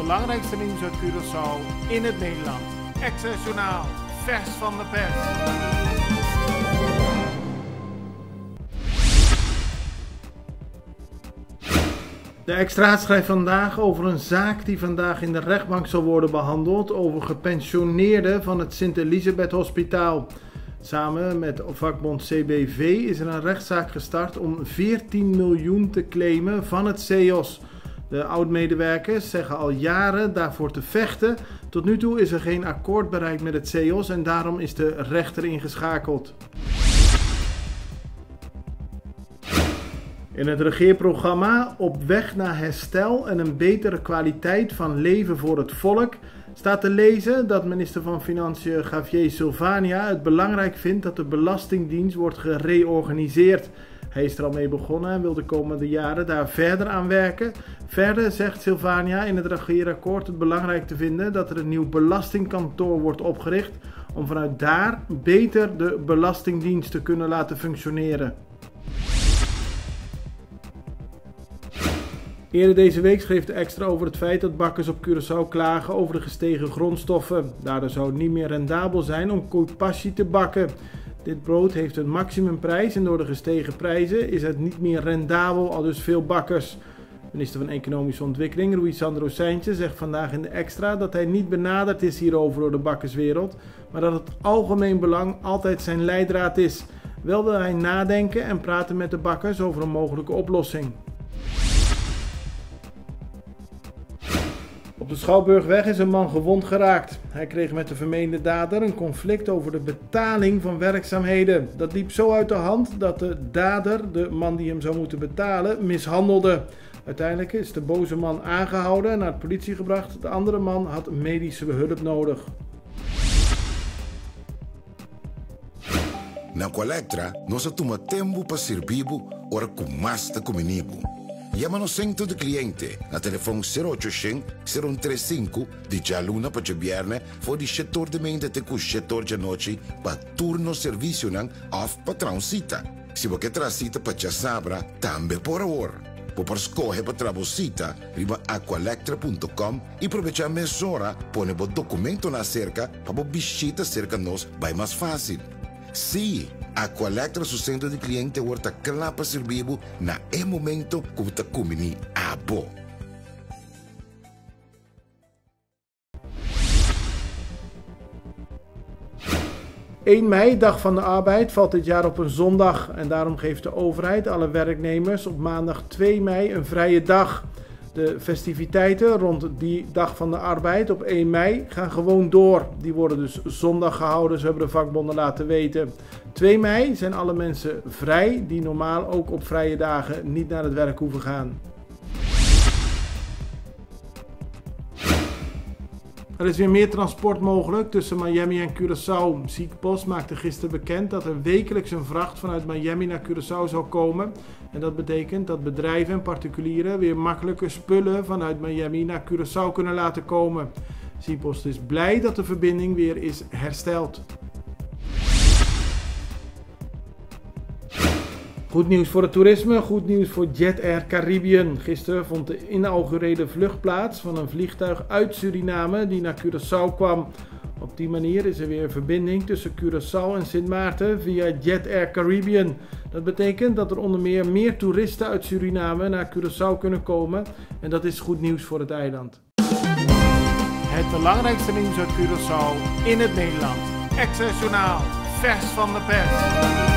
belangrijkste nieuws uit Curaçao in het Nederland. Access Journaal, vers van de pers. De Extra schrijft vandaag over een zaak die vandaag in de rechtbank zal worden behandeld over gepensioneerden van het Sint-Elisabeth Hospitaal. Samen met vakbond CBV is er een rechtszaak gestart om 14 miljoen te claimen van het CEOS. De oud-medewerkers zeggen al jaren daarvoor te vechten. Tot nu toe is er geen akkoord bereikt met het CEOS en daarom is de rechter ingeschakeld. In het regeerprogramma Op weg naar herstel en een betere kwaliteit van leven voor het volk staat te lezen dat minister van Financiën Javier Silvania het belangrijk vindt dat de Belastingdienst wordt gereorganiseerd. Hij is er al mee begonnen en wil de komende jaren daar verder aan werken. Verder zegt Silvania in het regeerakkoord het belangrijk te vinden dat er een nieuw belastingkantoor wordt opgericht om vanuit daar beter de Belastingdienst te kunnen laten functioneren. Eerder deze week schreef de Extra over het feit dat bakkers op Curaçao klagen over de gestegen grondstoffen. Daardoor zou het niet meer rendabel zijn om kooipashi te bakken. Dit brood heeft een maximumprijs en door de gestegen prijzen is het niet meer rendabel, aldus veel bakkers. Minister van Economische Ontwikkeling Rui Sandro Seintje zegt vandaag in de Extra dat hij niet benaderd is hierover door de bakkerswereld, maar dat het algemeen belang altijd zijn leidraad is. Wel wil hij nadenken en praten met de bakkers over een mogelijke oplossing. Op de Schouwburgweg is een man gewond geraakt. Hij kreeg met de vermeende dader een conflict over de betaling van werkzaamheden. Dat liep zo uit de hand dat de dader, de man die hem zou moeten betalen, mishandelde. Uiteindelijk is de boze man aangehouden en naar de politie gebracht. De andere man had medische hulp nodig. Na Colectra, nós toma tempo para servir ora com mais de comunibo. Llama no centro de cliente na telefone 0800-035 de jaluna para viernes voor die setor de mente te cu setor de noche para turno serviço nan of patrãozita. Se você transita para sabra, também por hora. Por escolher para trabalhar, riba aqualectra.com e aproveitar a mesura, põe o documento na cerca para visita cerca nós vai mais fácil. Sim, a Colectra su centro de cliente wordt klaar para servir na momento que você comini abo. 1 mei, dag van de arbeid, valt dit jaar op een zondag en daarom geeft de overheid alle werknemers op maandag 2 mei een vrije dag. De festiviteiten rond die dag van de arbeid op 1 mei gaan gewoon door. Die worden dus zondag gehouden, zo hebben de vakbonden laten weten. 2 mei zijn alle mensen vrij die normaal ook op vrije dagen niet naar het werk hoeven gaan. Er is weer meer transport mogelijk tussen Miami en Curaçao. Ziekpost maakte gisteren bekend dat er wekelijks een vracht vanuit Miami naar Curaçao zal komen. En dat betekent dat bedrijven en particulieren weer makkelijker spullen vanuit Miami naar Curaçao kunnen laten komen. Ziekpost is blij dat de verbinding weer is hersteld. Goed nieuws voor het toerisme, goed nieuws voor Jet Air Caribbean. Gisteren vond de inaugurele vlucht plaats van een vliegtuig uit Suriname die naar Curaçao kwam. Op die manier is er weer een verbinding tussen Curaçao en Sint Maarten via Jet Air Caribbean. Dat betekent dat er onder meer toeristen uit Suriname naar Curaçao kunnen komen en dat is goed nieuws voor het eiland. Het belangrijkste nieuws uit Curaçao in het Nederland. Access Journaal, vers van de pers.